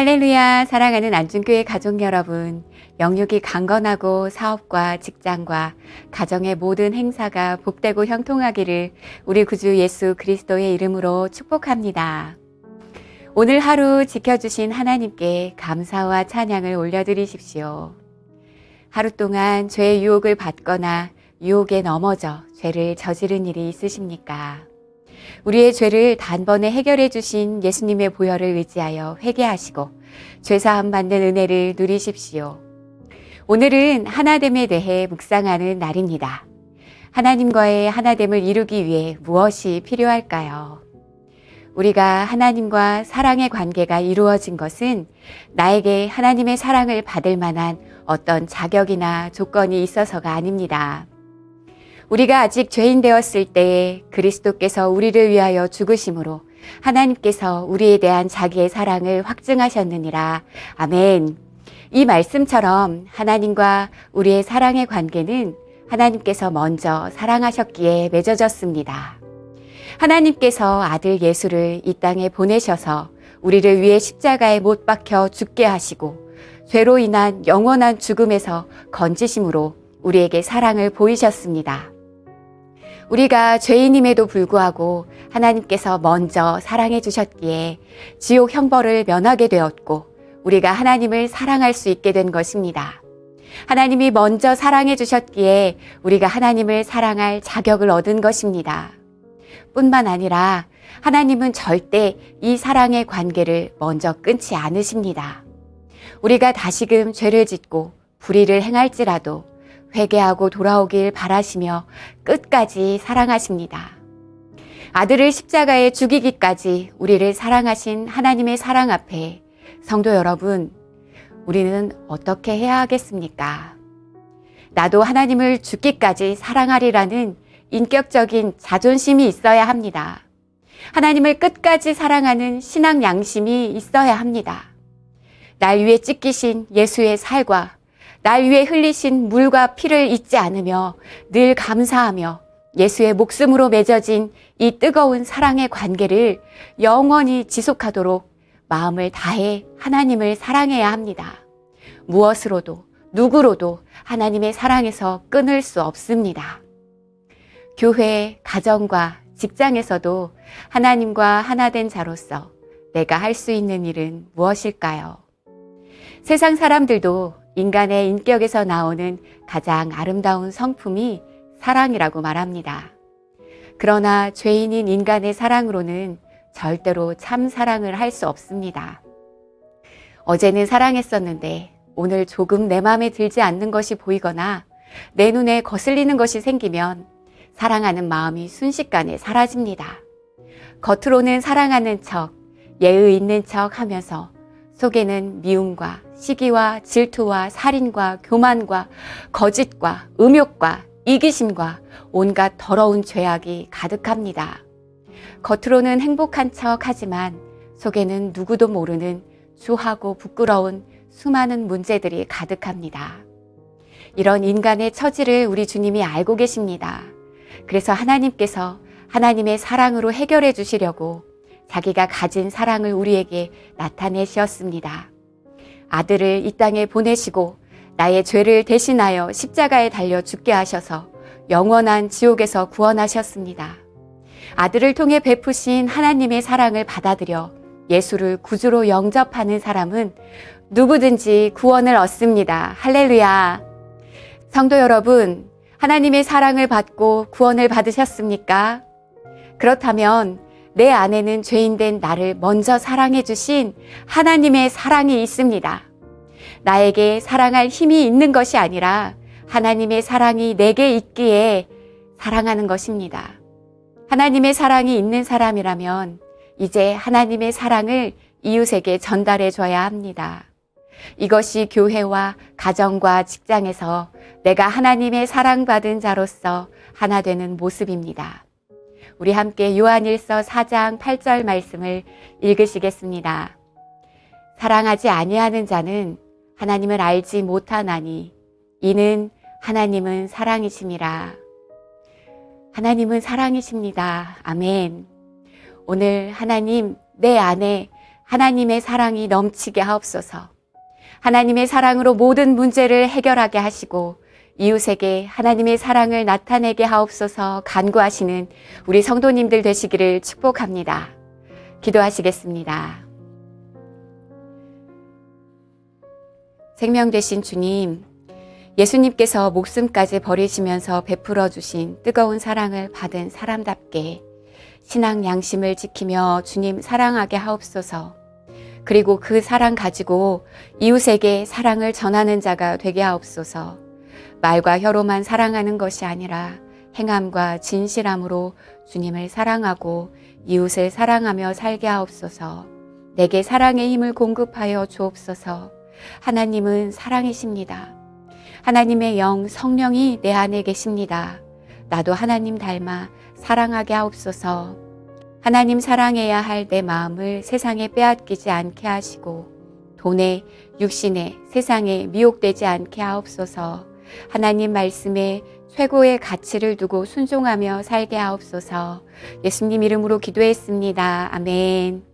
할렐루야, 사랑하는 안중교회 가족 여러분. 영육이 강건하고 사업과 직장과 가정의 모든 행사가 복되고 형통하기를 우리 구주 예수 그리스도의 이름으로 축복합니다. 오늘 하루 지켜주신 하나님께 감사와 찬양을 올려드리십시오. 하루 동안 죄의 유혹을 받거나 유혹에 넘어져 죄를 저지른 일이 있으십니까? 우리의 죄를 단번에 해결해 주신 예수님의 보혈을 의지하여 회개하시고 죄사함 받는 은혜를 누리십시오. 오늘은 하나됨에 대해 묵상하는 날입니다. 하나님과의 하나됨을 이루기 위해 무엇이 필요할까요? 우리가 하나님과 사랑의 관계가 이루어진 것은 나에게 하나님의 사랑을 받을 만한 어떤 자격이나 조건이 있어서가 아닙니다. 우리가 아직 죄인 되었을 때에 그리스도께서 우리를 위하여 죽으심으로 하나님께서 우리에 대한 자기의 사랑을 확증하셨느니라. 아멘. 이 말씀처럼 하나님과 우리의 사랑의 관계는 하나님께서 먼저 사랑하셨기에 맺어졌습니다. 하나님께서 아들 예수를 이 땅에 보내셔서 우리를 위해 십자가에 못 박혀 죽게 하시고 죄로 인한 영원한 죽음에서 건지심으로 우리에게 사랑을 보이셨습니다. 우리가 죄인임에도 불구하고 하나님께서 먼저 사랑해 주셨기에 지옥 형벌을 면하게 되었고 우리가 하나님을 사랑할 수 있게 된 것입니다. 하나님이 먼저 사랑해 주셨기에 우리가 하나님을 사랑할 자격을 얻은 것입니다. 뿐만 아니라 하나님은 절대 이 사랑의 관계를 먼저 끊지 않으십니다. 우리가 다시금 죄를 짓고 불의를 행할지라도 회개하고 돌아오길 바라시며 끝까지 사랑하십니다. 아들을 십자가에 죽이기까지 우리를 사랑하신 하나님의 사랑 앞에 성도 여러분, 우리는 어떻게 해야 하겠습니까? 나도 하나님을 죽기까지 사랑하리라는 인격적인 자존심이 있어야 합니다. 하나님을 끝까지 사랑하는 신앙 양심이 있어야 합니다. 날 위해 찢기신 예수의 살과 날 위해 흘리신 물과 피를 잊지 않으며 늘 감사하며 예수의 목숨으로 맺어진 이 뜨거운 사랑의 관계를 영원히 지속하도록 마음을 다해 하나님을 사랑해야 합니다. 무엇으로도 누구로도 하나님의 사랑에서 끊을 수 없습니다. 교회, 가정과 직장에서도 하나님과 하나 된 자로서 내가 할 수 있는 일은 무엇일까요? 세상 사람들도 인간의 인격에서 나오는 가장 아름다운 성품이 사랑이라고 말합니다. 그러나 죄인인 인간의 사랑으로는 절대로 참 사랑을 할 수 없습니다. 어제는 사랑했었는데 오늘 조금 내 마음에 들지 않는 것이 보이거나 내 눈에 거슬리는 것이 생기면 사랑하는 마음이 순식간에 사라집니다. 겉으로는 사랑하는 척, 예의 있는 척 하면서 속에는 미움과 시기와 질투와 살인과 교만과 거짓과 음욕과 이기심과 온갖 더러운 죄악이 가득합니다. 겉으로는 행복한 척 하지만 속에는 누구도 모르는 추하고 부끄러운 수많은 문제들이 가득합니다. 이런 인간의 처지를 우리 주님이 알고 계십니다. 그래서 하나님께서 하나님의 사랑으로 해결해 주시려고 자기가 가진 사랑을 우리에게 나타내셨습니다. 아들을 이 땅에 보내시고 나의 죄를 대신하여 십자가에 달려 죽게 하셔서 영원한 지옥에서 구원하셨습니다. 아들을 통해 베푸신 하나님의 사랑을 받아들여 예수를 구주로 영접하는 사람은 누구든지 구원을 얻습니다. 할렐루야. 성도 여러분, 하나님의 사랑을 받고 구원을 받으셨습니까? 그렇다면 내 안에는 죄인된 나를 먼저 사랑해 주신 하나님의 사랑이 있습니다. 나에게 사랑할 힘이 있는 것이 아니라 하나님의 사랑이 내게 있기에 사랑하는 것입니다. 하나님의 사랑이 있는 사람이라면 이제 하나님의 사랑을 이웃에게 전달해 줘야 합니다. 이것이 교회와 가정과 직장에서 내가 하나님의 사랑받은 자로서 하나 되는 모습입니다. 우리 함께 요한일서 4장 8절 말씀을 읽으시겠습니다. 사랑하지 아니하는 자는 하나님을 알지 못하나니 이는 하나님은 사랑이심이라. 하나님은 사랑이십니다. 아멘. 오늘 하나님 내 안에 하나님의 사랑이 넘치게 하옵소서. 하나님의 사랑으로 모든 문제를 해결하게 하시고 이웃에게 하나님의 사랑을 나타내게 하옵소서 간구하시는 우리 성도님들 되시기를 축복합니다. 기도하시겠습니다. 생명 되신 주님, 예수님께서 목숨까지 버리시면서 베풀어 주신 뜨거운 사랑을 받은 사람답게 신앙 양심을 지키며 주님 사랑하게 하옵소서. 그리고 그 사랑 가지고 이웃에게 사랑을 전하는 자가 되게 하옵소서. 말과 혀로만 사랑하는 것이 아니라 행함과 진실함으로 주님을 사랑하고 이웃을 사랑하며 살게 하옵소서. 내게 사랑의 힘을 공급하여 주옵소서. 하나님은 사랑이십니다. 하나님의 영 성령이 내 안에 계십니다. 나도 하나님 닮아 사랑하게 하옵소서. 하나님 사랑해야 할 내 마음을 세상에 빼앗기지 않게 하시고 돈에, 육신에, 세상에 미혹되지 않게 하옵소서. 하나님 말씀에 최고의 가치를 두고 순종하며 살게 하옵소서. 예수님 이름으로 기도했습니다. 아멘.